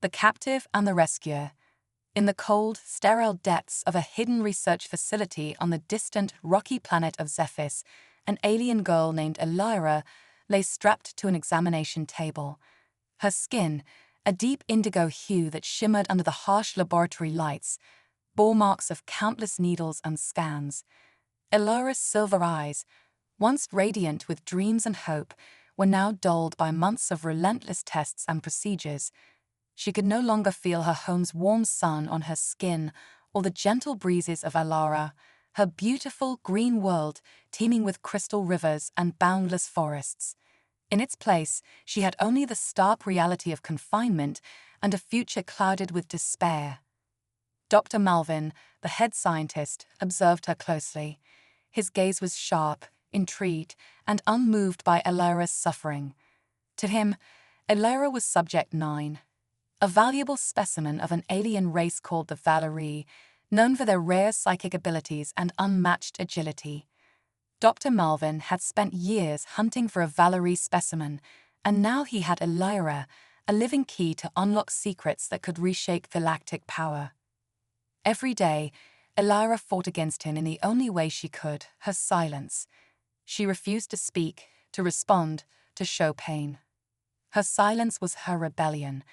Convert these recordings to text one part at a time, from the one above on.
The Captive and the Rescuer. In the cold, sterile depths of a hidden research facility on the distant, rocky planet of Zephys, an alien girl named Elira lay strapped to an examination table. Her skin, a deep indigo hue that shimmered under the harsh laboratory lights, bore marks of countless needles and scans. Elira's silver eyes, once radiant with dreams and hope, were now dulled by months of relentless tests and procedures. She could no longer feel her home's warm sun on her skin or the gentle breezes of Alara, her beautiful green world teeming with crystal rivers and boundless forests. In its place, she had only the stark reality of confinement and a future clouded with despair. Dr. Malvin, the head scientist, observed her closely. His gaze was sharp, intrigued, and unmoved by Elira's suffering. To him, Elira was Subject 9, a valuable specimen of an alien race called the Valerie, known for their rare psychic abilities and unmatched agility. Dr. Malvin had spent years hunting for a Valerie specimen, and now he had Elira, a living key to unlock secrets that could reshape galactic power. Every day, Elira fought against him in the only way she could, her silence. She refused to speak, to respond, to show pain. Her silence was her rebellion.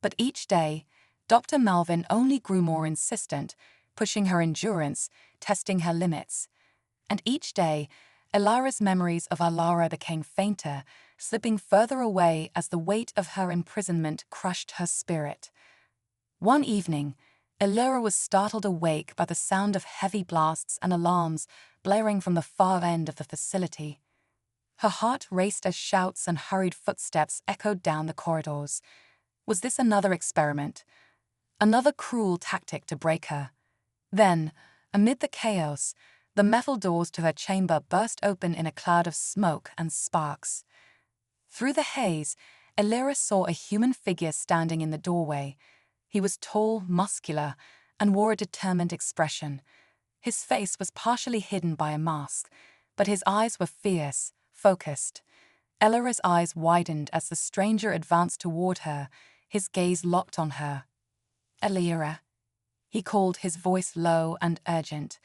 But each day, Dr. Malvin only grew more insistent, pushing her endurance, testing her limits. And each day, Elira's memories of Alara became fainter, slipping further away as the weight of her imprisonment crushed her spirit. One evening, Elira was startled awake by the sound of heavy blasts and alarms blaring from the far end of the facility. Her heart raced as shouts and hurried footsteps echoed down the corridors. Was this another experiment? Another cruel tactic to break her? Then, amid the chaos, the metal doors to her chamber burst open in a cloud of smoke and sparks. Through the haze, Elira saw a human figure standing in the doorway. He was tall, muscular, and wore a determined expression. His face was partially hidden by a mask, but his eyes were fierce, focused. Elira's eyes widened as the stranger advanced toward her, his gaze locked on her. "Elira," he called, his voice low and urgent.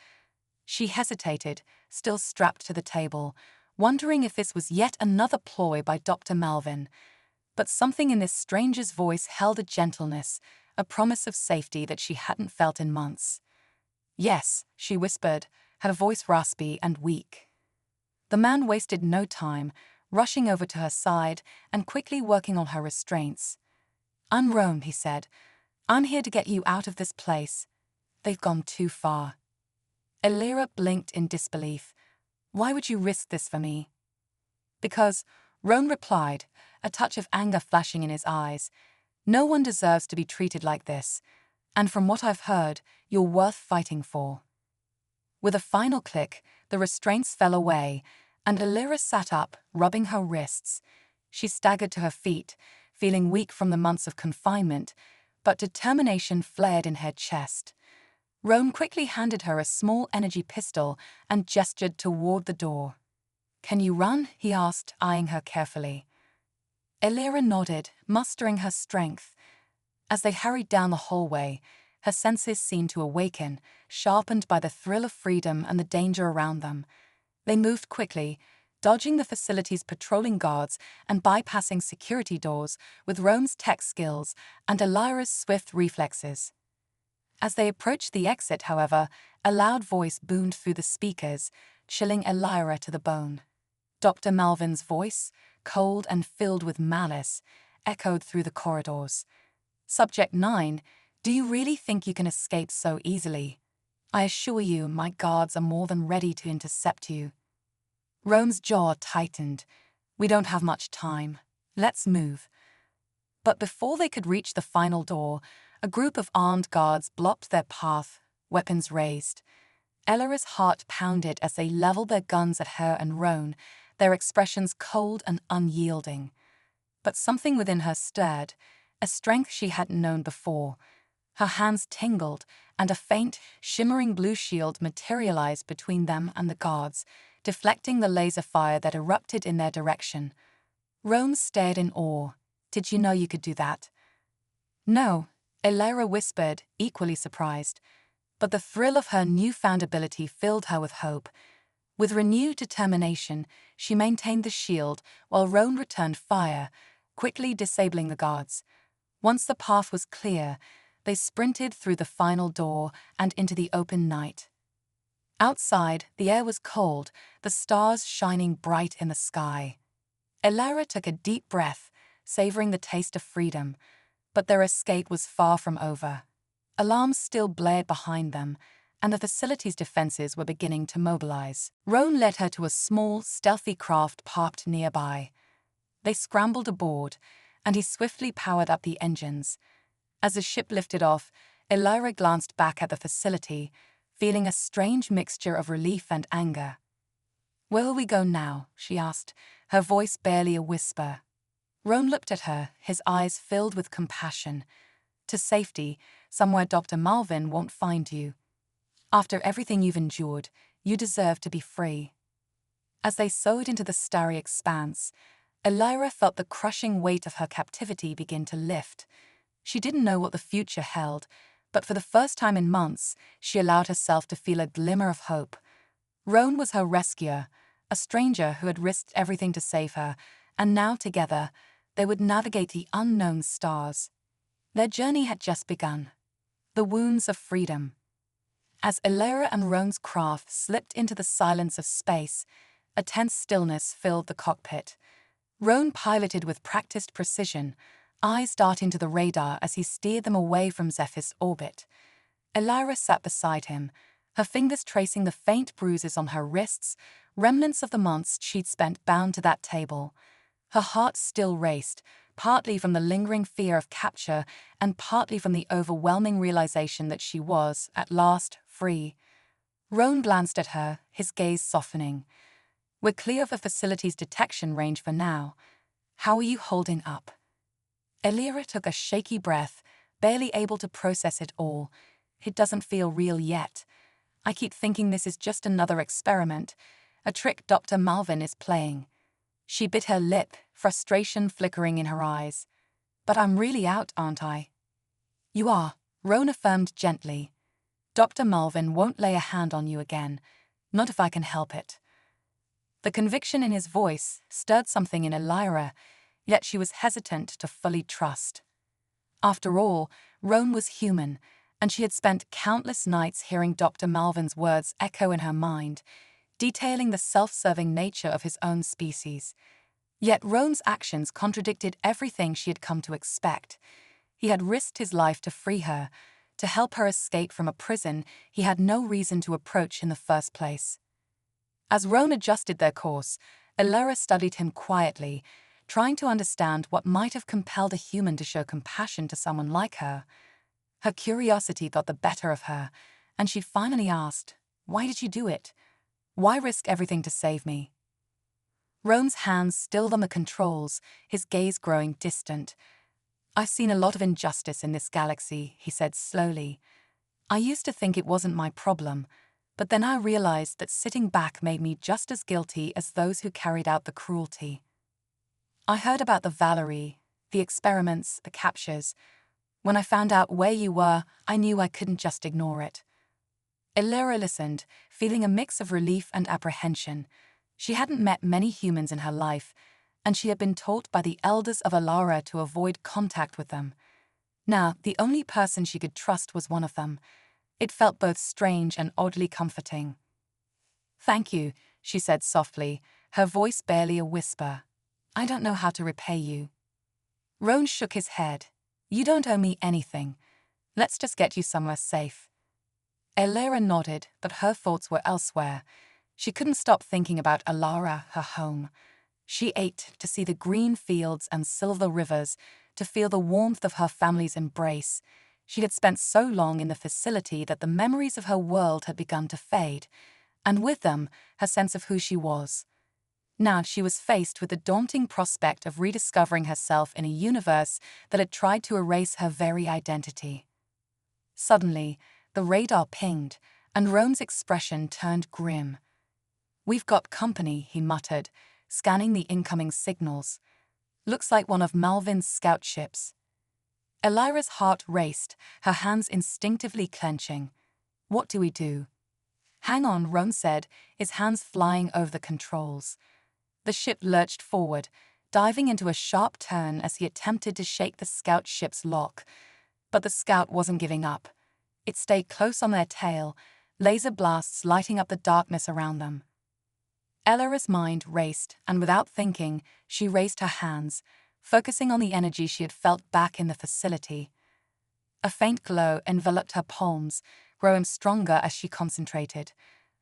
She hesitated, still strapped to the table, wondering if this was yet another ploy by Dr. Malvin. But something in this stranger's voice held a gentleness, a promise of safety that she hadn't felt in months. "Yes," she whispered, her voice raspy and weak. The man wasted no time, rushing over to her side and quickly working on her restraints. "I'm Rome," he said. "I'm here to get you out of this place. They've gone too far." Elira blinked in disbelief. "Why would you risk this for me?" "Because," Rome replied, a touch of anger flashing in his eyes, "no one deserves to be treated like this, and from what I've heard, you're worth fighting for." With a final click, the restraints fell away, and Elira sat up, rubbing her wrists. She staggered to her feet, feeling weak from the months of confinement, but determination flared in her chest. Roan quickly handed her a small energy pistol and gestured toward the door. "Can you run?" he asked, eyeing her carefully. Elira nodded, mustering her strength. As they hurried down the hallway, her senses seemed to awaken, sharpened by the thrill of freedom and the danger around them. They moved quickly, dodging the facility's patrolling guards and bypassing security doors with Rome's tech skills and Elira's swift reflexes. As they approached the exit, however, a loud voice boomed through the speakers, chilling Elira to the bone. Dr. Malvin's voice, cold and filled with malice, echoed through the corridors. "Subject 9, do you really think you can escape so easily? I assure you, my guards are more than ready to intercept you." Rome's jaw tightened. "We don't have much time. Let's move." But before they could reach the final door, a group of armed guards blocked their path, weapons raised. Elira's heart pounded as they leveled their guns at her and Roan, their expressions cold and unyielding. But something within her stirred, a strength she hadn't known before. Her hands tingled, and a faint, shimmering blue shield materialized between them and the guards, deflecting the laser fire that erupted in their direction. Rome stared in awe. "Did you know you could do that?" No, Elira whispered, equally surprised. But the thrill of her newfound ability filled her with hope. With renewed determination, she maintained the shield while Roan returned fire, quickly disabling the guards. Once the path was clear, they sprinted through the final door and into the open night. Outside, the air was cold, the stars shining bright in the sky. Elira took a deep breath, savoring the taste of freedom, but their escape was far from over. Alarms still blared behind them, and the facility's defenses were beginning to mobilize. Roan led her to a small, stealthy craft parked nearby. They scrambled aboard, and he swiftly powered up the engines. As the ship lifted off, Elira glanced back at the facility, feeling a strange mixture of relief and anger. "Where will we go now?" she asked, her voice barely a whisper. Roan looked at her, his eyes filled with compassion. "To safety, somewhere Dr. Malvin won't find you. After everything you've endured, you deserve to be free." As they soared into the starry expanse, Elira felt the crushing weight of her captivity begin to lift. She didn't know what the future held, but for the first time in months, she allowed herself to feel a glimmer of hope. Roan was her rescuer, a stranger who had risked everything to save her, and now together, they would navigate the unknown stars. Their journey had just begun. The wounds of freedom. As Elira and Roan's craft slipped into the silence of space, a tense stillness filled the cockpit. Roan piloted with practiced precision, eyes darting to the radar as he steered them away from Zephyr's orbit. Elira sat beside him, her fingers tracing the faint bruises on her wrists, remnants of the months she'd spent bound to that table. Her heart still raced, partly from the lingering fear of capture and partly from the overwhelming realization that she was, at last, free. Roan glanced at her, his gaze softening. "We're clear of the facility's detection range for now. How are you holding up?" Elira took a shaky breath, barely able to process it all. "It doesn't feel real yet. I keep thinking this is just another experiment, a trick Dr. Malvin is playing." She bit her lip, frustration flickering in her eyes. "But I'm really out, aren't I?" "You are," Roan affirmed gently. "Dr. Malvin won't lay a hand on you again, not if I can help it." The conviction in his voice stirred something in Elira, yet she was hesitant to fully trust. After all, Roan was human, and she had spent countless nights hearing Dr. Malvin's words echo in her mind, detailing the self-serving nature of his own species. Yet Roan's actions contradicted everything she had come to expect. He had risked his life to free her, to help her escape from a prison he had no reason to approach in the first place. As Roan adjusted their course, Elira studied him quietly, trying to understand what might have compelled a human to show compassion to someone like her. Her curiosity got the better of her, and she finally asked, "Why did you do it? Why risk everything to save me?" Roan's hands stilled on the controls, his gaze growing distant. "I've seen a lot of injustice in this galaxy," he said slowly. "I used to think it wasn't my problem, but then I realized that sitting back made me just as guilty as those who carried out the cruelty. I heard about the Valerie, the experiments, the captures. When I found out where you were, I knew I couldn't just ignore it." Elira listened, feeling a mix of relief and apprehension. She hadn't met many humans in her life, and she had been taught by the elders of Alara to avoid contact with them. Now, the only person she could trust was one of them. It felt both strange and oddly comforting. "Thank you," she said softly, her voice barely a whisper. "I don't know how to repay you." Roan shook his head. "You don't owe me anything. Let's just get you somewhere safe." Elira nodded, but her thoughts were elsewhere. She couldn't stop thinking about Alara, her home. She ached to see the green fields and silver rivers, to feel the warmth of her family's embrace. She had spent so long in the facility that the memories of her world had begun to fade, and with them, her sense of who she was. Now she was faced with the daunting prospect of rediscovering herself in a universe that had tried to erase her very identity. Suddenly, the radar pinged, and Roan's expression turned grim. "We've got company," he muttered, scanning the incoming signals. "Looks like one of Malvin's scout ships." Elira's heart raced, her hands instinctively clenching. What do we do? Hang on, Roan said, his hands flying over the controls. The ship lurched forward, diving into a sharp turn as he attempted to shake the scout ship's lock. But the scout wasn't giving up. It stayed close on their tail, laser blasts lighting up the darkness around them. Elira's mind raced, and without thinking, she raised her hands, focusing on the energy she had felt back in the facility. A faint glow enveloped her palms, growing stronger as she concentrated.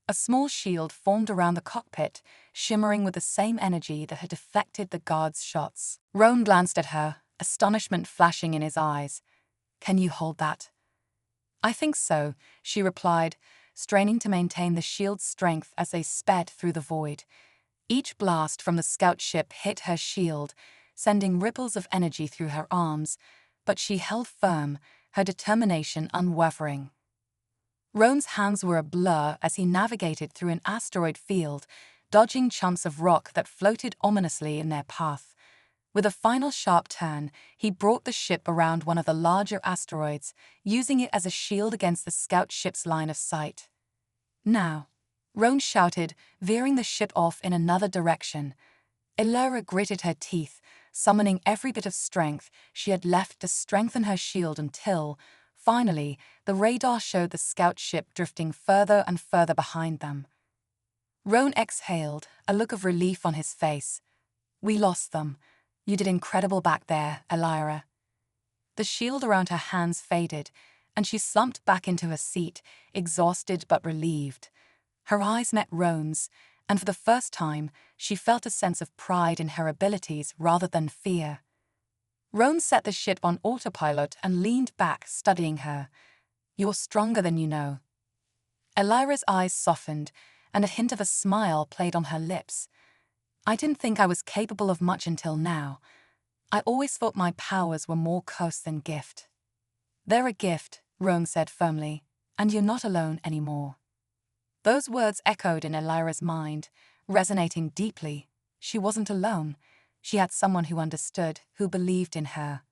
A small shield formed around the cockpit, shimmering with the same energy that had deflected the guard's shots. Roan glanced at her, astonishment flashing in his eyes. "Can you hold that?" "I think so," she replied, straining to maintain the shield's strength as they sped through the void. Each blast from the scout ship hit her shield, sending ripples of energy through her arms, but she held firm, her determination unwavering. Roan's hands were a blur as he navigated through an asteroid field, dodging chunks of rock that floated ominously in their path. With a final sharp turn, he brought the ship around one of the larger asteroids, using it as a shield against the scout ship's line of sight. "Now," Roan shouted, veering the ship off in another direction. Elira gritted her teeth, summoning every bit of strength she had left to strengthen her shield until, finally, the radar showed the scout ship drifting further and further behind them. Roan exhaled, a look of relief on his face. "We lost them. You did incredible back there, Elira." The shield around her hands faded, and she slumped back into her seat, exhausted but relieved. Her eyes met Roan's, and for the first time, she felt a sense of pride in her abilities rather than fear. Roan set the ship on autopilot and leaned back, studying her. "You're stronger than you know." Elira's eyes softened, and a hint of a smile played on her lips. "I didn't think I was capable of much until now. I always thought my powers were more curse than gift." "They're a gift," Roan said firmly, "and you're not alone anymore." Those words echoed in Elira's mind, resonating deeply. She wasn't alone. She had someone who understood, who believed in her.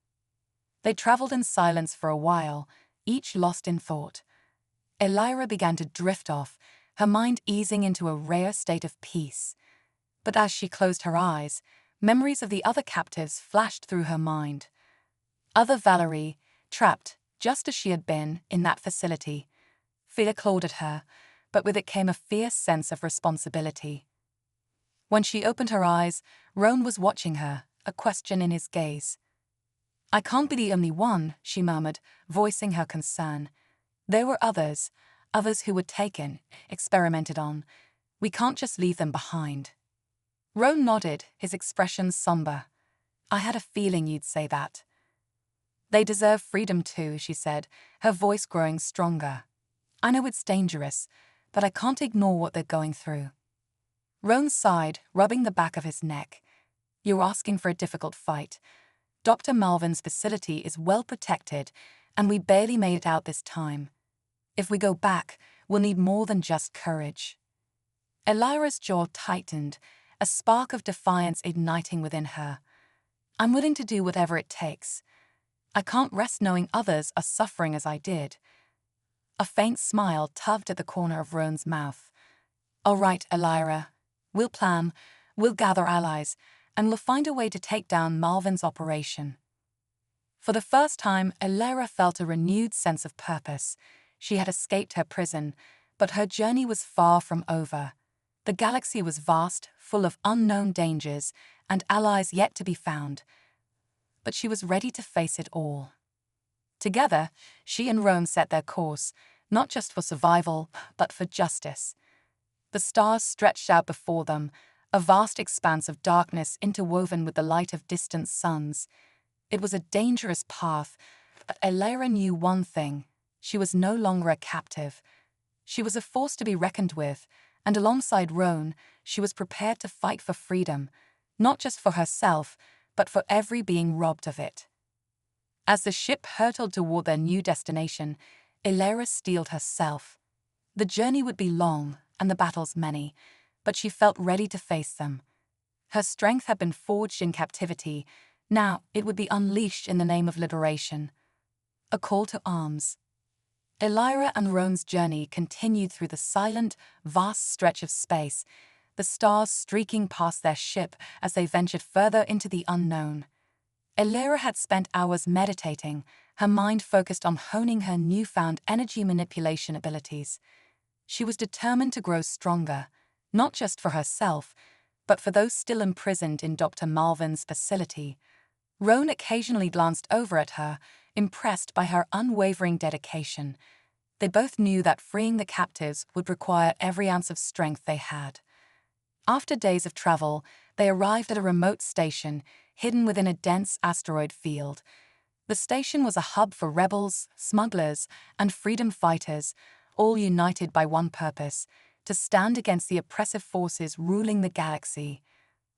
They traveled in silence for a while, each lost in thought. Elira began to drift off, her mind easing into a rare state of peace. But as she closed her eyes, memories of the other captives flashed through her mind. Other Valerie, trapped, just as she had been, in that facility. Fear clawed at her, but with it came a fierce sense of responsibility. When she opened her eyes, Roan was watching her, a question in his gaze. "I can't be the only one," she murmured, voicing her concern. "There were others who were taken, experimented on. We can't just leave them behind." Roan nodded, his expression somber. "I had a feeling you'd say that." "They deserve freedom too," she said, her voice growing stronger. "I know it's dangerous, but I can't ignore what they're going through." Roan sighed, rubbing the back of his neck. "You're asking for a difficult fight. Dr. Malvin's facility is well protected, and we barely made it out this time. If we go back, we'll need more than just courage." Elira's jaw tightened, a spark of defiance igniting within her. "I'm willing to do whatever it takes. I can't rest knowing others are suffering as I did." A faint smile tugged at the corner of Roan's mouth. "All right, Elira. We'll plan, we'll gather allies, and we'll find a way to take down Malvin's operation." For the first time, Elira felt a renewed sense of purpose. She had escaped her prison, but her journey was far from over. The galaxy was vast, full of unknown dangers, and allies yet to be found. But she was ready to face it all. Together, she and Roan set their course, not just for survival, but for justice. The stars stretched out before them, a vast expanse of darkness interwoven with the light of distant suns. It was a dangerous path, but Elira knew one thing: she was no longer a captive. She was a force to be reckoned with, and alongside Roan, she was prepared to fight for freedom, not just for herself, but for every being robbed of it. As the ship hurtled toward their new destination, Elira steeled herself. The journey would be long, and the battles many, but she felt ready to face them. Her strength had been forged in captivity. Now it would be unleashed in the name of liberation. A call to arms. Elira and Roan's journey continued through the silent, vast stretch of space, the stars streaking past their ship as they ventured further into the unknown. Elira had spent hours meditating, her mind focused on honing her newfound energy manipulation abilities. She was determined to grow stronger, not just for herself, but for those still imprisoned in Dr. Malvin's facility. Roan occasionally glanced over at her, impressed by her unwavering dedication. They both knew that freeing the captives would require every ounce of strength they had. After days of travel, they arrived at a remote station, hidden within a dense asteroid field. The station was a hub for rebels, smugglers, and freedom fighters, all united by one purpose: to stand against the oppressive forces ruling the galaxy.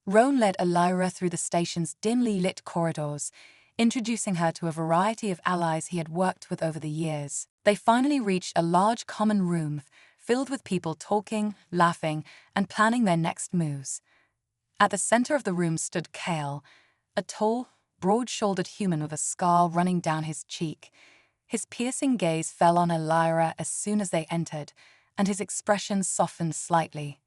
Roan led Elira through the station's dimly lit corridors, introducing her to a variety of allies he had worked with over the years. They finally reached a large common room filled with people talking, laughing, and planning their next moves. At the center of the room stood Kale, a tall, broad-shouldered human with a scar running down his cheek. His piercing gaze fell on Elira as soon as they entered, and his expression softened slightly.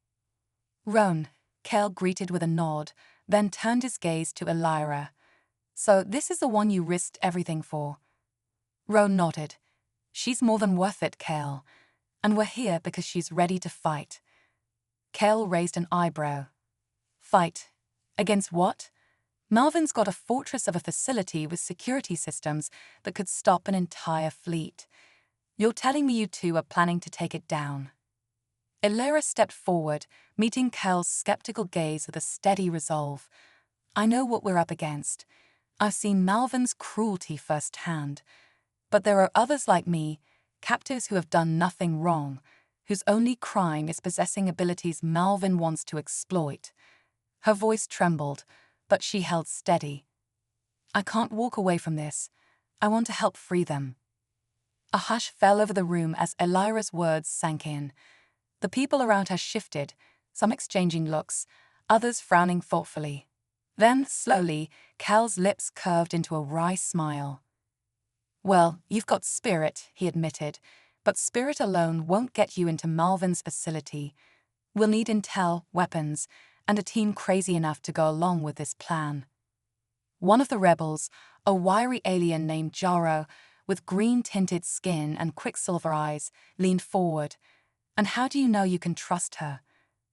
"Roan," Kale greeted with a nod, then turned his gaze to Elira. "So this is the one you risked everything for?" Roan nodded. "She's more than worth it, Kale. And we're here because she's ready to fight." Kale raised an eyebrow. "Fight? Against what?" "Malvin's got a fortress of a facility with security systems that could stop an entire fleet. You're telling me you two are planning to take it down?" Elira stepped forward, meeting Kale's skeptical gaze with a steady resolve. "I know what we're up against. I've seen Malvin's cruelty firsthand. But there are others like me, captives who have done nothing wrong, whose only crime is possessing abilities Malvin wants to exploit." Her voice trembled, but she held steady. "I can't walk away from this. I want to help free them." A hush fell over the room as Elira's words sank in. The people around her shifted, some exchanging looks, others frowning thoughtfully. Then, slowly, Cal's lips curved into a wry smile. "Well, you've got spirit," he admitted, "but spirit alone won't get you into Malvin's facility. We'll need intel, weapons, and a team crazy enough to go along with this plan." One of the rebels, a wiry alien named Jaro, with green-tinted skin and quicksilver eyes, leaned forward. "And how do you know you can trust her?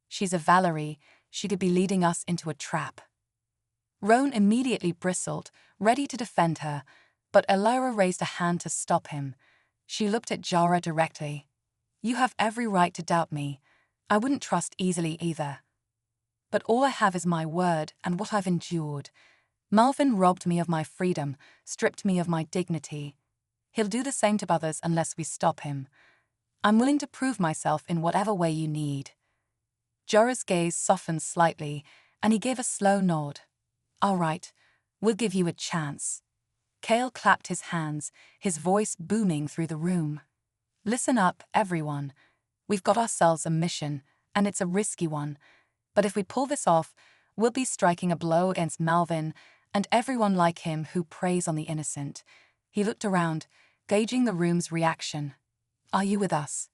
She's a Valerie. She could be leading us into a trap." Roan immediately bristled, ready to defend her, but Elira raised a hand to stop him. She looked at Jaro directly. "You have every right to doubt me. I wouldn't trust easily either. But all I have is my word and what I've endured. Malvin robbed me of my freedom, stripped me of my dignity. He'll do the same to others unless we stop him. I'm willing to prove myself in whatever way you need." Jorah's gaze softened slightly, and he gave a slow nod. "All right, we'll give you a chance." Kale clapped his hands, his voice booming through the room. "Listen up, everyone. We've got ourselves a mission, and it's a risky one. But if we pull this off, we'll be striking a blow against Malvin and everyone like him who preys on the innocent." He looked around, gauging the room's reaction. "Are you with us?"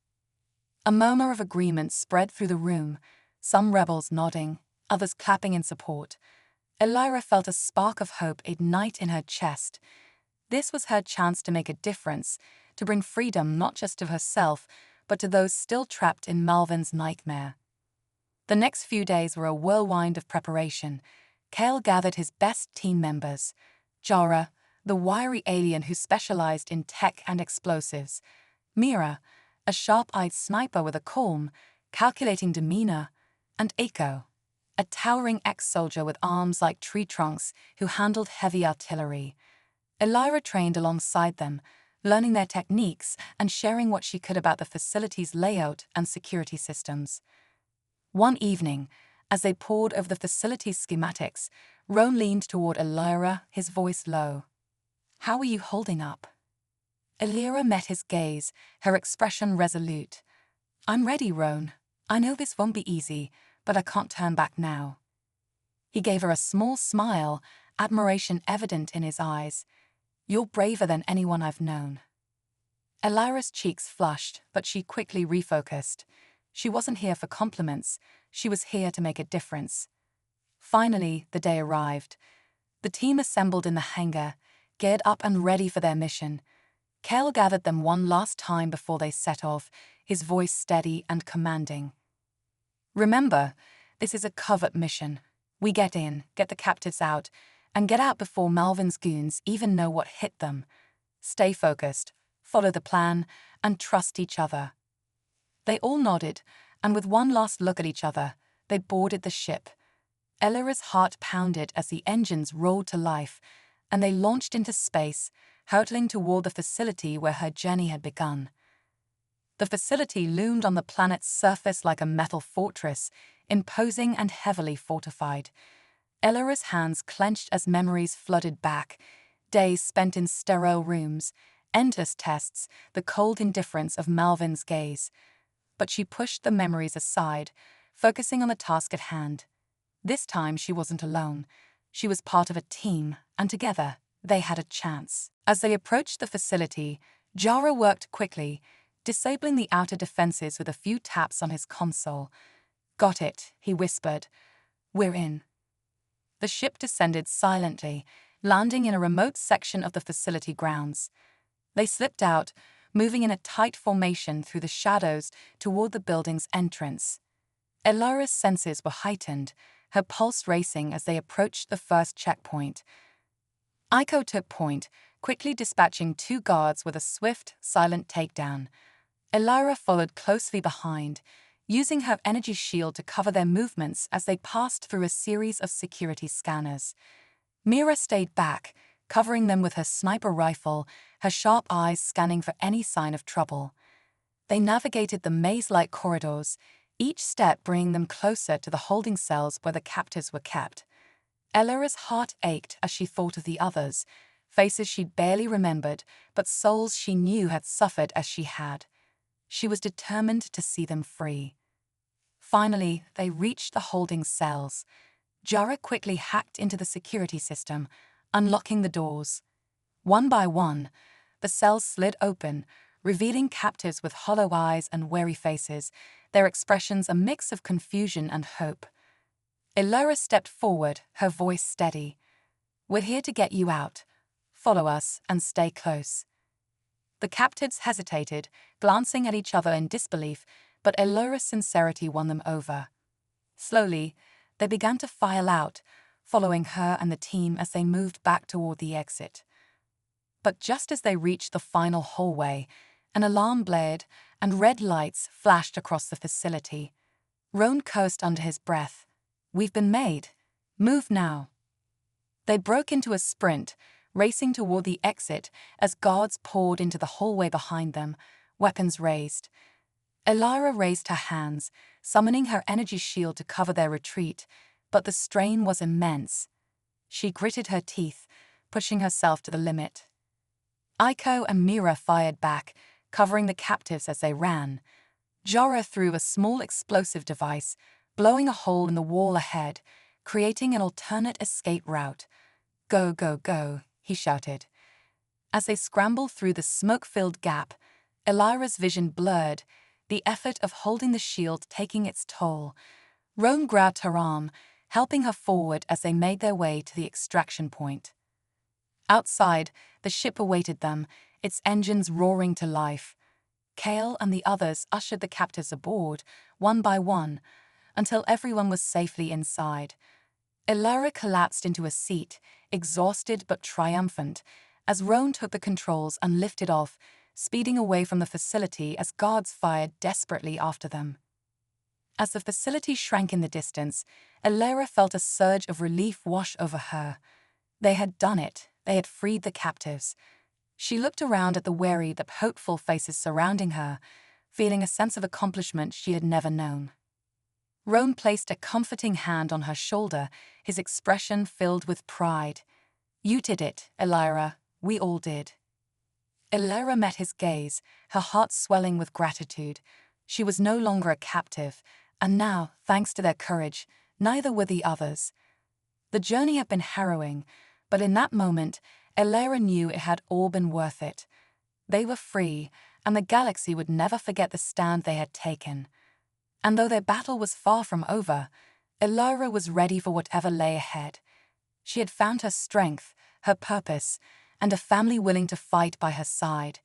A murmur of agreement spread through the room, some rebels nodding, others clapping in support. Elira felt a spark of hope ignite in her chest. This was her chance to make a difference, to bring freedom not just to herself, but to those still trapped in Malvin's nightmare. The next few days were a whirlwind of preparation. Kale gathered his best team members: Jorah, the wiry alien who specialized in tech and explosives; Mira, a sharp-eyed sniper with a calm, calculating demeanor; and Eiko, a towering ex-soldier with arms like tree trunks who handled heavy artillery. Elira trained alongside them, learning their techniques and sharing what she could about the facility's layout and security systems. One evening, as they pored over the facility's schematics, Roan leaned toward Elira, his voice low. "How are you holding up?" Elira met his gaze, her expression resolute. "I'm ready, Roan. I know this won't be easy, but I can't turn back now." He gave her a small smile, admiration evident in his eyes. "You're braver than anyone I've known." Elira's cheeks flushed, but she quickly refocused. She wasn't here for compliments, she was here to make a difference. Finally, the day arrived. The team assembled in the hangar, geared up and ready for their mission. Kale gathered them one last time before they set off, his voice steady and commanding. "Remember, this is a covert mission. We get in, get the captives out, and get out before Malvin's goons even know what hit them. Stay focused, follow the plan, and trust each other." They all nodded, and with one last look at each other, they boarded the ship. Elira's heart pounded as the engines roared to life, and they launched into space, hurtling toward the facility where her journey had begun. The facility loomed on the planet's surface like a metal fortress, imposing and heavily fortified. Elira's hands clenched as memories flooded back, days spent in sterile rooms, endless tests, the cold indifference of Malvin's gaze. But she pushed the memories aside, focusing on the task at hand. This time she wasn't alone. She was part of a team, and together, they had a chance. As they approached the facility, Jara worked quickly, disabling the outer defenses with a few taps on his console. "Got it," he whispered. "We're in." The ship descended silently, landing in a remote section of the facility grounds. They slipped out, moving in a tight formation through the shadows toward the building's entrance. Elira's senses were heightened, her pulse racing as they approached the first checkpoint. Aiko took point, quickly dispatching 2 guards with a swift, silent takedown. Elira followed closely behind, using her energy shield to cover their movements as they passed through a series of security scanners. Mira stayed back, covering them with her sniper rifle, her sharp eyes scanning for any sign of trouble. They navigated the maze-like corridors, each step bringing them closer to the holding cells where the captives were kept. Elira's heart ached as she thought of the others, faces she'd barely remembered, but souls she knew had suffered as she had. She was determined to see them free. Finally, they reached the holding cells. Jara quickly hacked into the security system, unlocking the doors. One by one, the cells slid open, revealing captives with hollow eyes and wary faces, their expressions a mix of confusion and hope. Elira stepped forward, her voice steady. "We're here to get you out. Follow us and stay close." The captives hesitated, glancing at each other in disbelief, but Elira's sincerity won them over. Slowly, they began to file out, following her and the team as they moved back toward the exit. But just as they reached the final hallway, an alarm blared and red lights flashed across the facility. Roan cursed under his breath. "We've been made. Move now." They broke into a sprint, racing toward the exit as guards poured into the hallway behind them, weapons raised. Elira raised her hands, summoning her energy shield to cover their retreat, but the strain was immense. She gritted her teeth, pushing herself to the limit. Aiko and Mira fired back, covering the captives as they ran. Jara threw a small explosive device, blowing a hole in the wall ahead, creating an alternate escape route. "Go, go, go," he shouted. As they scrambled through the smoke-filled gap, Elira's vision blurred, the effort of holding the shield taking its toll. Roan grabbed her arm, helping her forward as they made their way to the extraction point. Outside, the ship awaited them, its engines roaring to life. Kale and the others ushered the captives aboard, one by one, until everyone was safely inside. Elira collapsed into a seat, exhausted but triumphant, as Roan took the controls and lifted off, speeding away from the facility as guards fired desperately after them. As the facility shrank in the distance, Elira felt a surge of relief wash over her. They had done it. They had freed the captives. She looked around at the wary but hopeful faces surrounding her, feeling a sense of accomplishment she had never known. Roan placed a comforting hand on her shoulder, his expression filled with pride. "You did it, Elira. We all did." Elira met his gaze, her heart swelling with gratitude. She was no longer a captive, and now, thanks to their courage, neither were the others. The journey had been harrowing, But in that moment, Elira knew it had all been worth it. They were free, and the galaxy would never forget the stand they had taken. And though their battle was far from over, Elira was ready for whatever lay ahead. She had found her strength, her purpose, and a family willing to fight by her side.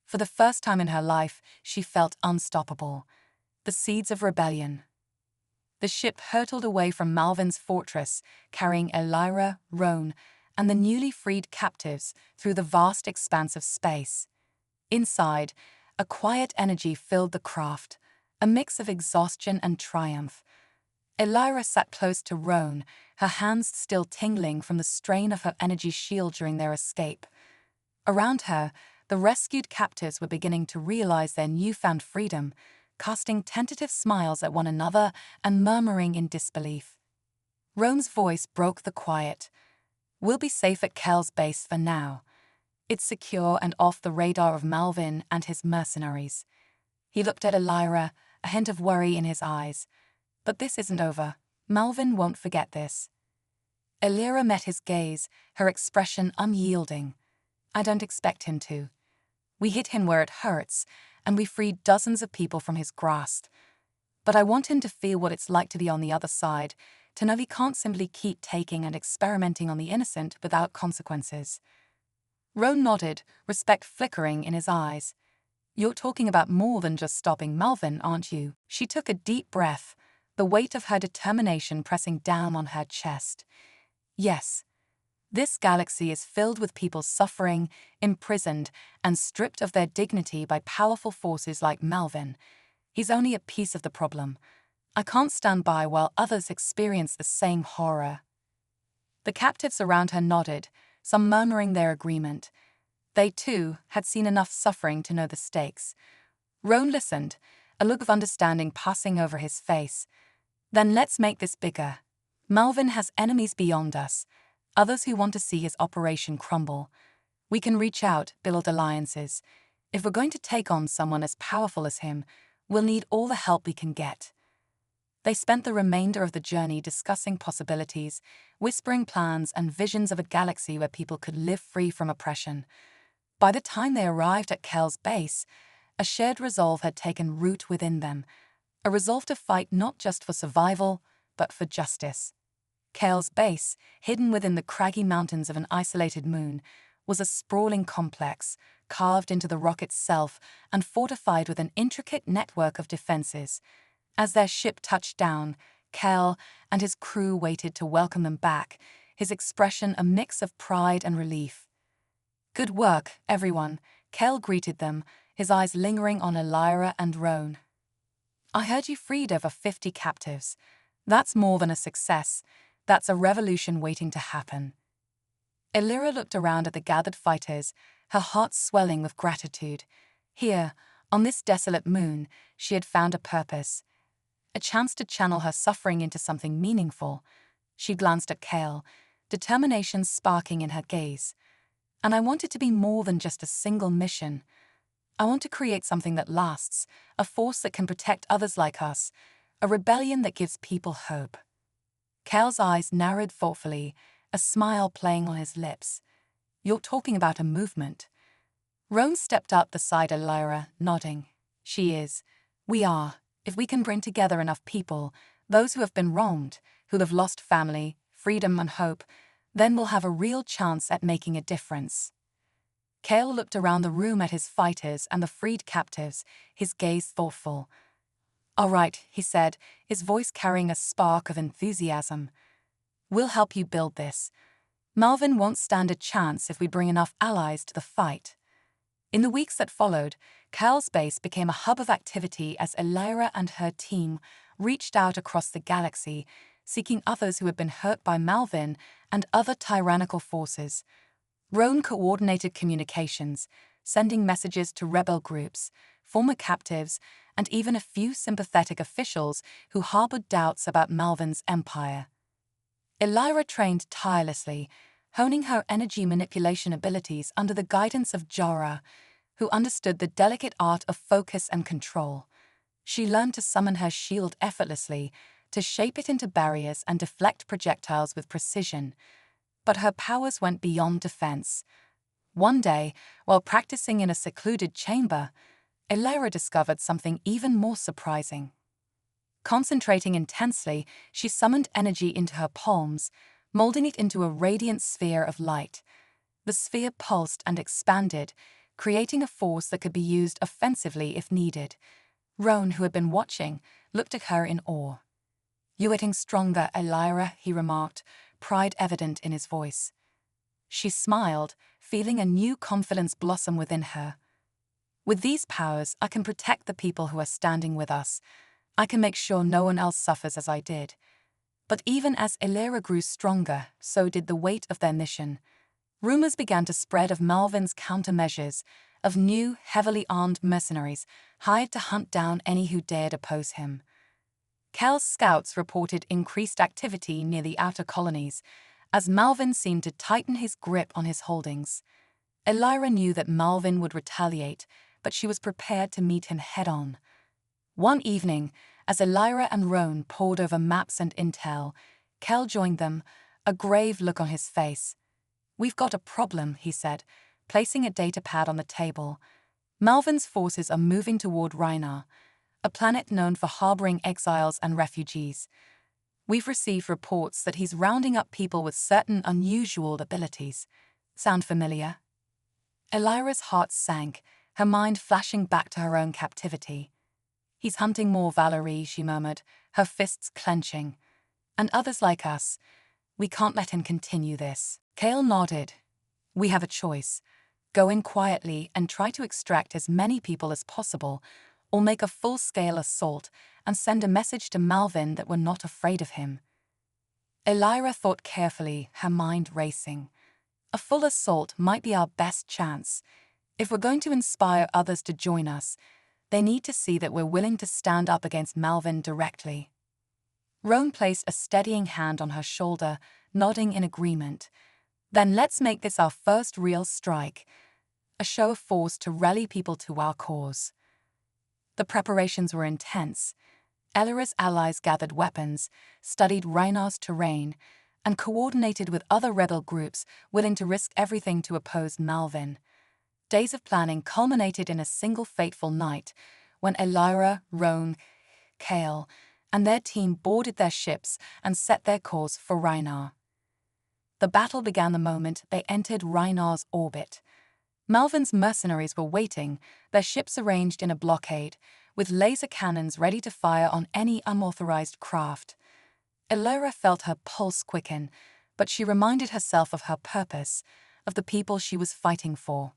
For the first time in her life, she felt unstoppable. The seeds of rebellion. The ship hurtled away from Malvin's fortress, carrying Elira, Roan, and the newly freed captives through the vast expanse of space. Inside, a quiet energy filled the craft, a mix of exhaustion and triumph. Elira sat close to Roan, her hands still tingling from the strain of her energy shield during their escape. Around her, the rescued captives were beginning to realize their newfound freedom, casting tentative smiles at one another and murmuring in disbelief. Roan's voice broke the quiet. "We'll be safe at Kel's base for now. It's secure and off the radar of Malvin and his mercenaries." He looked at Elira, a hint of worry in his eyes. "But this isn't over. Malvin won't forget this." Elira met his gaze, her expression unyielding. "I don't expect him to. We hit him where it hurts, and we freed dozens of people from his grasp. But I want him to feel what it's like to be on the other side, to know he can't simply keep taking and experimenting on the innocent without consequences." Roan nodded, respect flickering in his eyes. "You're talking about more than just stopping Malvin, aren't you?" She took a deep breath, the weight of her determination pressing down on her chest. "Yes. This galaxy is filled with people suffering, imprisoned, and stripped of their dignity by powerful forces like Malvin. He's only a piece of the problem. I can't stand by while others experience the same horror." The captives around her nodded, some murmuring their agreement. They, too, had seen enough suffering to know the stakes. Roan listened, a look of understanding passing over his face. "Then let's make this bigger. Malvin has enemies beyond us, others who want to see his operation crumble. We can reach out, build alliances. If we're going to take on someone as powerful as him, we'll need all the help we can get." They spent the remainder of the journey discussing possibilities, whispering plans and visions of a galaxy where people could live free from oppression. By the time they arrived at Kel's base, a shared resolve had taken root within them, a resolve to fight not just for survival, but for justice. Kel's base, hidden within the craggy mountains of an isolated moon, was a sprawling complex, carved into the rock itself and fortified with an intricate network of defenses. As their ship touched down, Kel and his crew waited to welcome them back, his expression a mix of pride and relief. "Good work, everyone," Kel greeted them, his eyes lingering on Elira and Roan. "I heard you freed over 50 captives. That's more than a success. That's a revolution waiting to happen." Elira looked around at the gathered fighters, her heart swelling with gratitude. Here, on this desolate moon, she had found a purpose, a chance to channel her suffering into something meaningful. She glanced at Kel, determination sparking in her gaze. "And I want it to be more than just a single mission. I want to create something that lasts, a force that can protect others like us, a rebellion that gives people hope." Kel's eyes narrowed thoughtfully, a smile playing on his lips. "You're talking about a movement." Roan stepped up beside Elira, nodding. "She is. We are. If we can bring together enough people, those who have been wronged, who have lost family, freedom and hope, then we'll have a real chance at making a difference." Kel looked around the room at his fighters and the freed captives, his gaze thoughtful. "All right," he said, his voice carrying a spark of enthusiasm. "We'll help you build this. Malvin won't stand a chance if we bring enough allies to the fight." In the weeks that followed, Kel's base became a hub of activity as Elira and her team reached out across the galaxy, seeking others who had been hurt by Malvin and other tyrannical forces. Roan coordinated communications, sending messages to rebel groups, former captives, and even a few sympathetic officials who harbored doubts about Malvin's empire. Elira trained tirelessly, honing her energy manipulation abilities under the guidance of Jorah, who understood the delicate art of focus and control. She learned to summon her shield effortlessly, to shape it into barriers and deflect projectiles with precision. But her powers went beyond defense. One day, while practicing in a secluded chamber, Elira discovered something even more surprising. Concentrating intensely, she summoned energy into her palms, molding it into a radiant sphere of light. The sphere pulsed and expanded, creating a force that could be used offensively if needed. Roan, who had been watching, looked at her in awe. "You're getting stronger, Elira," he remarked, pride evident in his voice. She smiled, feeling a new confidence blossom within her. "With these powers, I can protect the people who are standing with us. I can make sure no one else suffers as I did." But even as Elira grew stronger, so did the weight of their mission. Rumors began to spread of Malvin's countermeasures, of new, heavily armed mercenaries hired to hunt down any who dared oppose him. Kel's scouts reported increased activity near the outer colonies, as Malvin seemed to tighten his grip on his holdings. Elira knew that Malvin would retaliate, but she was prepared to meet him head-on. One evening, as Elira and Roan pored over maps and intel, Kel joined them, a grave look on his face. "We've got a problem," he said, placing a datapad on the table. "Malvin's forces are moving toward Rhynar, a planet known for harboring exiles and refugees. We've received reports that he's rounding up people with certain unusual abilities. Sound familiar?" Elira's heart sank, her mind flashing back to her own captivity. "He's hunting more Valerie," she murmured, her fists clenching. "And others like us. We can't let him continue this." Kale nodded. "We have a choice. Go in quietly and try to extract as many people as possible, or make a full-scale assault and send a message to Malvin that we're not afraid of him." Elira thought carefully, her mind racing. A full assault might be our best chance. If we're going to inspire others to join us, they need to see that we're willing to stand up against Malvin directly. Roan placed a steadying hand on her shoulder, nodding in agreement. "Then let's make this our first real strike, a show of force to rally people to our cause." The preparations were intense. Elira's allies gathered weapons, studied Rynar's terrain, and coordinated with other rebel groups willing to risk everything to oppose Malvin. Days of planning culminated in a single fateful night, when Elira, Roan, Kale, and their team boarded their ships and set their course for Rhynar. The battle began the moment they entered Rynar's orbit. Malvin's mercenaries were waiting, their ships arranged in a blockade, with laser cannons ready to fire on any unauthorized craft. Elira felt her pulse quicken, but she reminded herself of her purpose, of the people she was fighting for.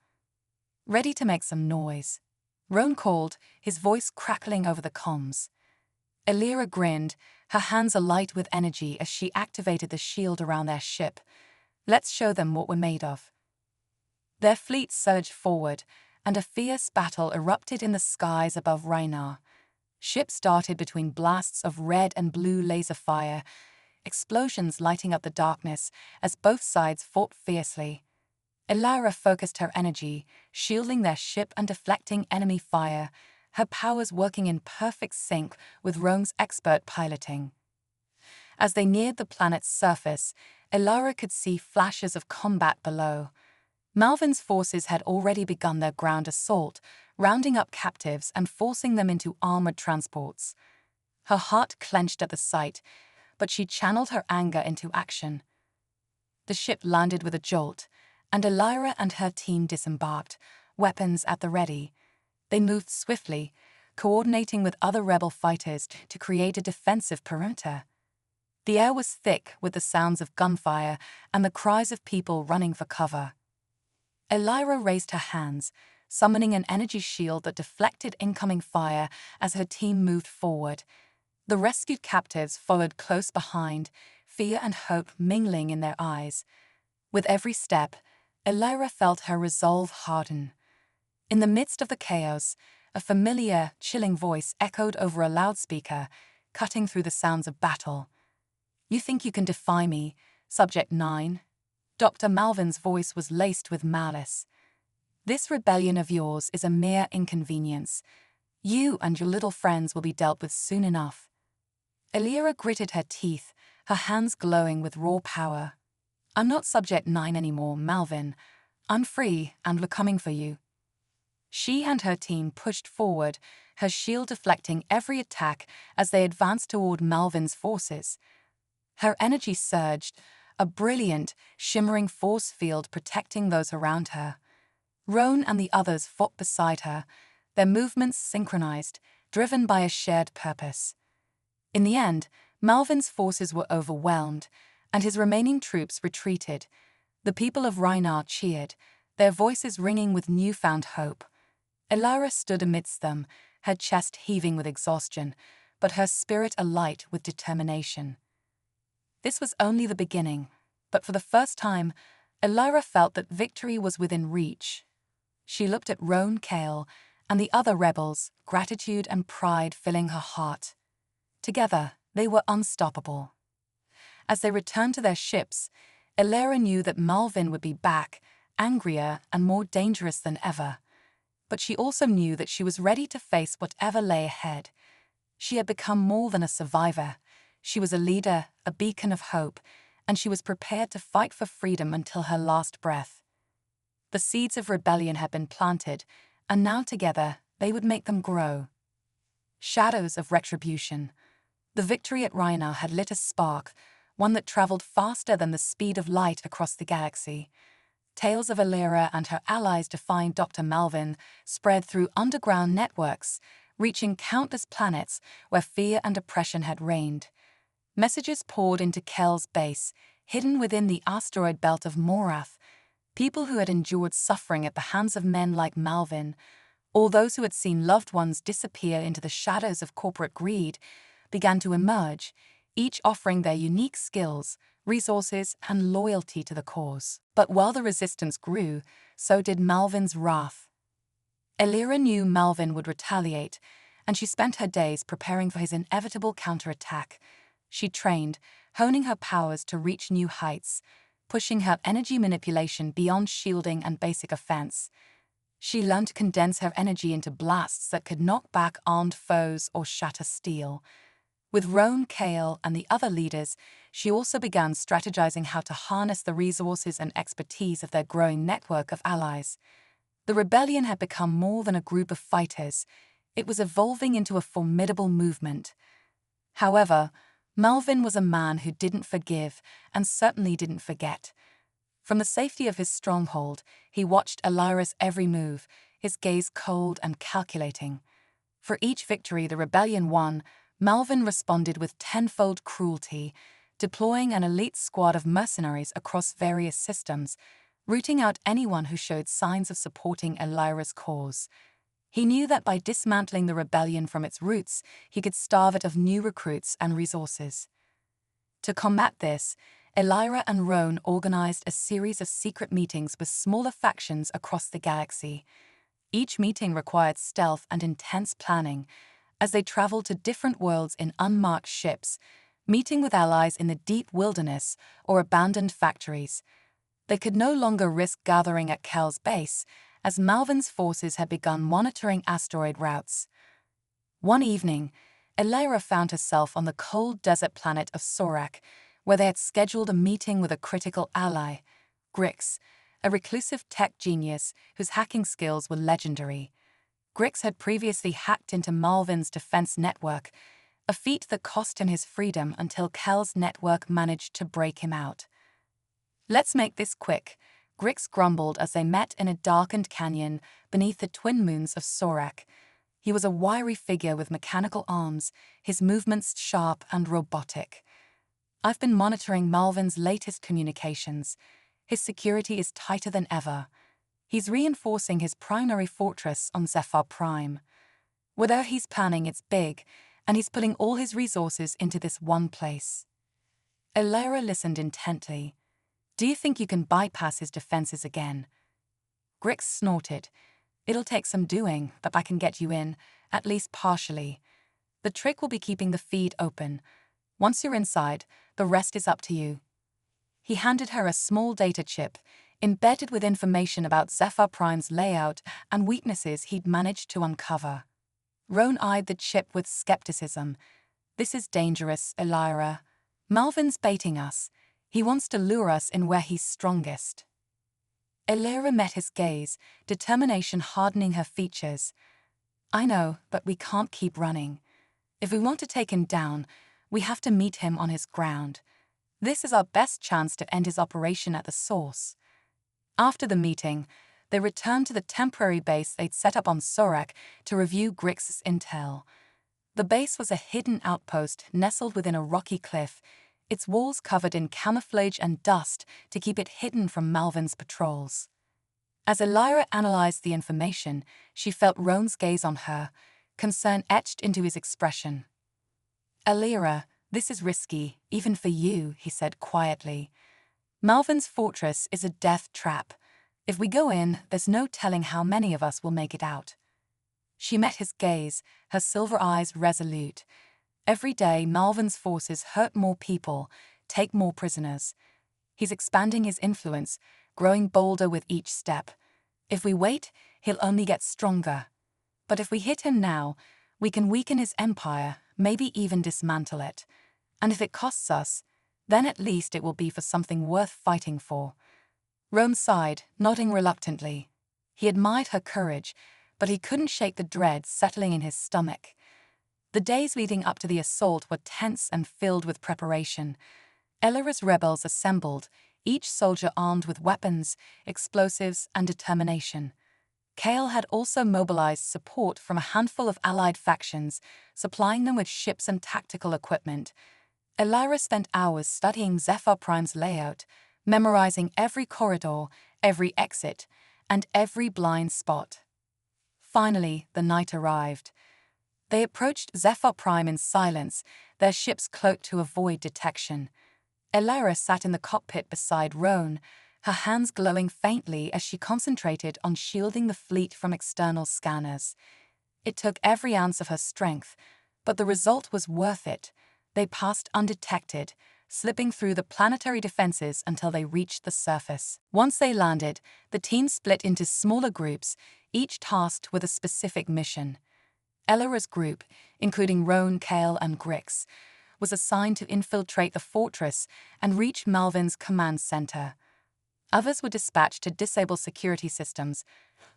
"Ready to make some noise?" Roan called, his voice crackling over the comms. Elira grinned, her hands alight with energy as she activated the shield around their ship. "Let's show them what we're made of." Their fleet surged forward, and a fierce battle erupted in the skies above Rhynar. Ships darted between blasts of red and blue laser fire, explosions lighting up the darkness as both sides fought fiercely. Elira focused her energy, shielding their ship and deflecting enemy fire, her powers working in perfect sync with Roan's expert piloting. As they neared the planet's surface, Elira could see flashes of combat below. Malvin's forces had already begun their ground assault, rounding up captives and forcing them into armored transports. Her heart clenched at the sight, but she channeled her anger into action. The ship landed with a jolt, and Elira and her team disembarked, weapons at the ready. They moved swiftly, coordinating with other rebel fighters to create a defensive perimeter. The air was thick with the sounds of gunfire and the cries of people running for cover. Elira raised her hands, summoning an energy shield that deflected incoming fire as her team moved forward. The rescued captives followed close behind, fear and hope mingling in their eyes. With every step, Elira felt her resolve harden. In the midst of the chaos, a familiar, chilling voice echoed over a loudspeaker, cutting through the sounds of battle. "You think you can defy me, Subject 9? Dr. Malvin's voice was laced with malice. "This rebellion of yours is a mere inconvenience. You and your little friends will be dealt with soon enough." Elira gritted her teeth, her hands glowing with raw power. I'm not Subject 9 anymore, Malvin. I'm free, and we're coming for you. She and her team pushed forward, her shield deflecting every attack as they advanced toward Malvin's forces. Her energy surged, a brilliant, shimmering force field protecting those around her. Roan and the others fought beside her, their movements synchronized, driven by a shared purpose. In the end, Malvin's forces were overwhelmed, and his remaining troops retreated. The people of Rhinar cheered, their voices ringing with newfound hope. Elira stood amidst them, her chest heaving with exhaustion, but her spirit alight with determination. This was only the beginning, but for the first time, Elira felt that victory was within reach. She looked at Roan Kale and the other rebels, gratitude and pride filling her heart. Together, they were unstoppable. As they returned to their ships, Elira knew that Malvin would be back, angrier and more dangerous than ever. But she also knew that she was ready to face whatever lay ahead. She had become more than a survivor. She was a leader, a beacon of hope, and she was prepared to fight for freedom until her last breath. The seeds of rebellion had been planted, and now together they would make them grow. Shadows of retribution. The victory at Rhinar had lit a spark, one that traveled faster than the speed of light across the galaxy. Tales of Elira and her allies defying Dr. Malvin spread through underground networks, reaching countless planets where fear and oppression had reigned. Messages poured into Kel's base, hidden within the asteroid belt of Morath. People who had endured suffering at the hands of men like Malvin, or those who had seen loved ones disappear into the shadows of corporate greed, began to emerge, each offering their unique skills, resources, and loyalty to the cause. But while the resistance grew, so did Malvin's wrath. Elira knew Malvin would retaliate, and she spent her days preparing for his inevitable counterattack. She trained, honing her powers to reach new heights, pushing her energy manipulation beyond shielding and basic offense. She learned to condense her energy into blasts that could knock back armed foes or shatter steel. With Roan Kale and the other leaders, she also began strategizing how to harness the resources and expertise of their growing network of allies. The rebellion had become more than a group of fighters. It was evolving into a formidable movement. However, Malvin was a man who didn't forgive and certainly didn't forget. From the safety of his stronghold, he watched Elira's every move, his gaze cold and calculating. For each victory the rebellion won, Malvin responded with tenfold cruelty, deploying an elite squad of mercenaries across various systems, rooting out anyone who showed signs of supporting Elira's cause. He knew that by dismantling the rebellion from its roots, he could starve it of new recruits and resources. To combat this, Elira and Roan organized a series of secret meetings with smaller factions across the galaxy. Each meeting required stealth and intense planning, as they traveled to different worlds in unmarked ships, meeting with allies in the deep wilderness or abandoned factories. They could no longer risk gathering at Kel's base, as Malvin's forces had begun monitoring asteroid routes. One evening, Elira found herself on the cold desert planet of Sorak, where they had scheduled a meeting with a critical ally, Grix, a reclusive tech genius whose hacking skills were legendary. Grix had previously hacked into Malvin's defense network, a feat that cost him his freedom until Kel's network managed to break him out. "Let's make this quick," Grix grumbled as they met in a darkened canyon beneath the twin moons of Sorak. He was a wiry figure with mechanical arms, his movements sharp and robotic. "I've been monitoring Malvin's latest communications. His security is tighter than ever. He's reinforcing his primary fortress on Zephyr Prime. Whatever he's planning, it's big, and he's putting all his resources into this one place." Elira listened intently. "Do you think you can bypass his defenses again?" Grix snorted. "It'll take some doing, but I can get you in, at least partially. The trick will be keeping the feed open. Once you're inside, the rest is up to you." He handed her a small data chip, embedded with information about Zephyr Prime's layout and weaknesses he'd managed to uncover. Roan eyed the chip with skepticism. "This is dangerous, Elira. Malvin's baiting us. He wants to lure us in where he's strongest. Elira met his gaze, determination hardening her features. I know, but we can't keep running. If we want to take him down, we have to meet him on his ground. This is our best chance to end his operation at the source. After the meeting, they returned to the temporary base they'd set up on Sorak to review Grix's intel. The base was a hidden outpost nestled within a rocky cliff, its walls covered in camouflage and dust to keep it hidden from Malvin's patrols. As Elira analyzed the information, she felt Roan's gaze on her, concern etched into his expression. Elira, this is risky, even for you, he said quietly. Malvin's fortress is a death trap. If we go in, there's no telling how many of us will make it out. She met his gaze, her silver eyes resolute. Every day, Malvin's forces hurt more people, take more prisoners. He's expanding his influence, growing bolder with each step. If we wait, he'll only get stronger. But if we hit him now, we can weaken his empire, maybe even dismantle it. And if it costs us, then at least it will be for something worth fighting for. Roan sighed, nodding reluctantly. He admired her courage, but he couldn't shake the dread settling in his stomach. The days leading up to the assault were tense and filled with preparation. Elira's rebels assembled, each soldier armed with weapons, explosives, and determination. Kale had also mobilized support from a handful of allied factions, supplying them with ships and tactical equipment. Elira spent hours studying Zephyr Prime's layout, memorizing every corridor, every exit, and every blind spot. Finally, the night arrived. They approached Zephyr Prime in silence, their ships cloaked to avoid detection. Elira sat in the cockpit beside Roan, her hands glowing faintly as she concentrated on shielding the fleet from external scanners. It took every ounce of her strength, but the result was worth it. They passed undetected, slipping through the planetary defenses until they reached the surface. Once they landed, the team split into smaller groups, each tasked with a specific mission. Elira's group, including Roan, Kale, and Grix, was assigned to infiltrate the fortress and reach Malvin's command center. Others were dispatched to disable security systems,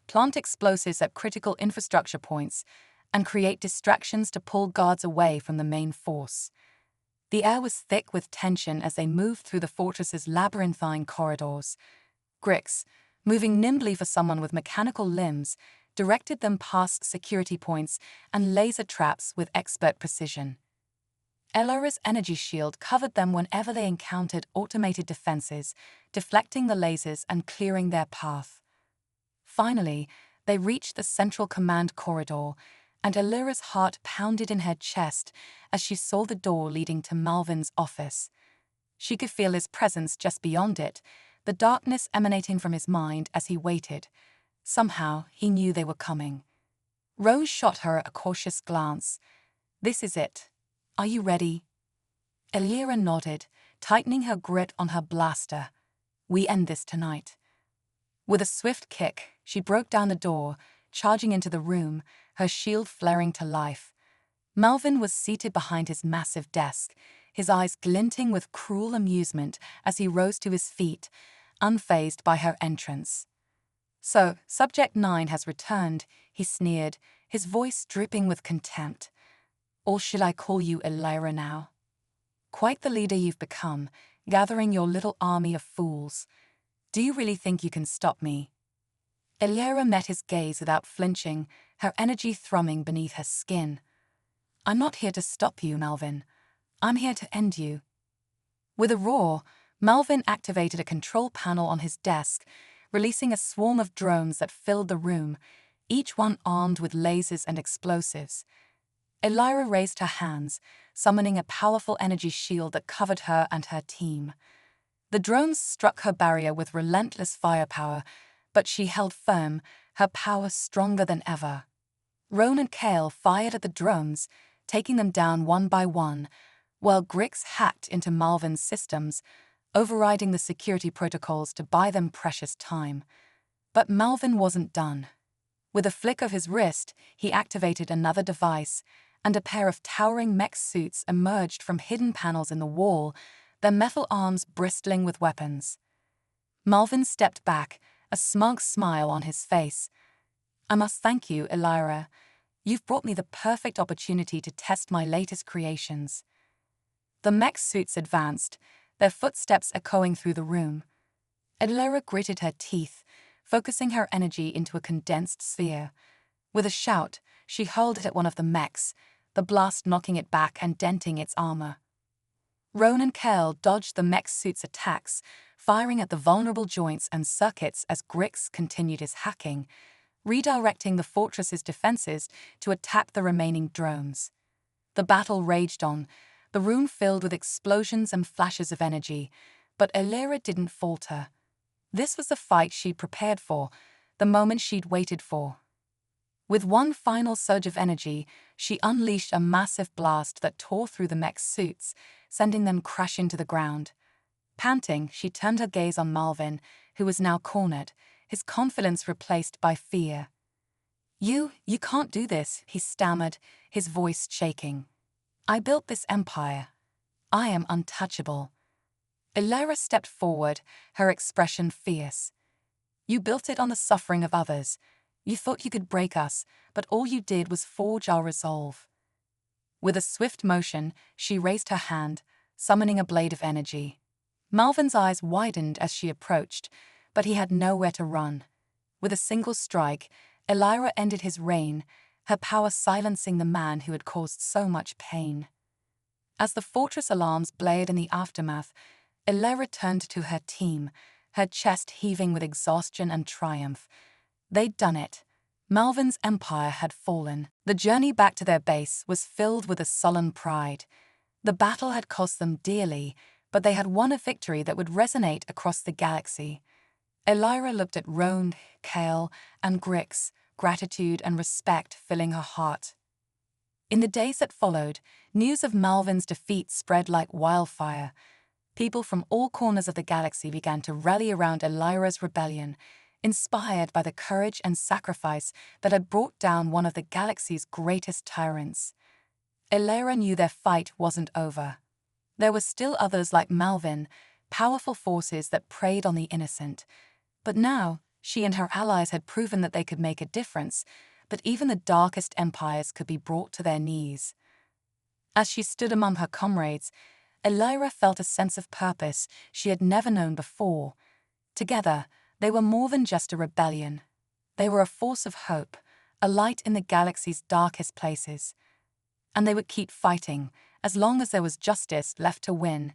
plant explosives at critical infrastructure points, and create distractions to pull guards away from the main force. The air was thick with tension as they moved through the fortress's labyrinthine corridors. Grix, moving nimbly for someone with mechanical limbs, directed them past security points and laser traps with expert precision. Elira's energy shield covered them whenever they encountered automated defenses, deflecting the lasers and clearing their path. Finally, they reached the central command corridor, and Elira's heart pounded in her chest as she saw the door leading to Malvin's office. She could feel his presence just beyond it, the darkness emanating from his mind as he waited. Somehow, he knew they were coming. Rose shot her a cautious glance. "This is it. Are you ready?" Elira nodded, tightening her grip on her blaster. "We end this tonight." With a swift kick, she broke down the door, charging into the room, her shield flaring to life. Malvin was seated behind his massive desk, his eyes glinting with cruel amusement as he rose to his feet, unfazed by her entrance. "So, Subject 9 has returned," he sneered, his voice dripping with contempt. "Or should I call you Elira now? Quite the leader you've become, gathering your little army of fools. Do you really think you can stop me?" Elira met his gaze without flinching, her energy thrumming beneath her skin. "I'm not here to stop you, Malvin. I'm here to end you." With a roar, Malvin activated a control panel on his desk, releasing a swarm of drones that filled the room, each one armed with lasers and explosives. Elira raised her hands, summoning a powerful energy shield that covered her and her team. The drones struck her barrier with relentless firepower, but she held firm, her power stronger than ever. Roan and Kale fired at the drones, taking them down one by one, while Grix hacked into Malvin's systems, overriding the security protocols to buy them precious time. But Malvin wasn't done. With a flick of his wrist, he activated another device, and a pair of towering mech suits emerged from hidden panels in the wall, their metal arms bristling with weapons. Malvin stepped back, a smug smile on his face. "I must thank you, Elira. You've brought me the perfect opportunity to test my latest creations." The mech suits advanced, their footsteps echoing through the room. Elira gritted her teeth, focusing her energy into a condensed sphere. With a shout, she hurled it at one of the mechs, the blast knocking it back and denting its armor. Roan and Kel dodged the mech suit's attacks, firing at the vulnerable joints and circuits as Grix continued his hacking, redirecting the fortress's defenses to attack the remaining drones. The battle raged on, the room filled with explosions and flashes of energy, but Elira didn't falter. This was the fight she'd prepared for, the moment she'd waited for. With one final surge of energy, she unleashed a massive blast that tore through the mech's suits, sending them crashing to the ground. Panting, she turned her gaze on Malvin, who was now cornered, his confidence replaced by fear. You can't do this," he stammered, his voice shaking. "I built this empire. I am untouchable." Elira stepped forward, her expression fierce. "You built it on the suffering of others. You thought you could break us, but all you did was forge our resolve." With a swift motion, she raised her hand, summoning a blade of energy. Malvin's eyes widened as she approached, but he had nowhere to run. With a single strike, Elira ended his reign, her power silencing the man who had caused so much pain. As the fortress alarms blared in the aftermath, Elira turned to her team, her chest heaving with exhaustion and triumph. They'd done it. Malvin's empire had fallen. The journey back to their base was filled with a sullen pride. The battle had cost them dearly, but they had won a victory that would resonate across the galaxy. Elira looked at Roan, Kale, and Grix, gratitude and respect filling her heart. In the days that followed, news of Malvin's defeat spread like wildfire. People from all corners of the galaxy began to rally around Elira's rebellion, inspired by the courage and sacrifice that had brought down one of the galaxy's greatest tyrants. Elira knew their fight wasn't over. There were still others like Malvin, powerful forces that preyed on the innocent. But now, she and her allies had proven that they could make a difference, that even the darkest empires could be brought to their knees. As she stood among her comrades, Elira felt a sense of purpose she had never known before. Together, they were more than just a rebellion. They were a force of hope, a light in the galaxy's darkest places. And they would keep fighting, as long as there was justice left to win.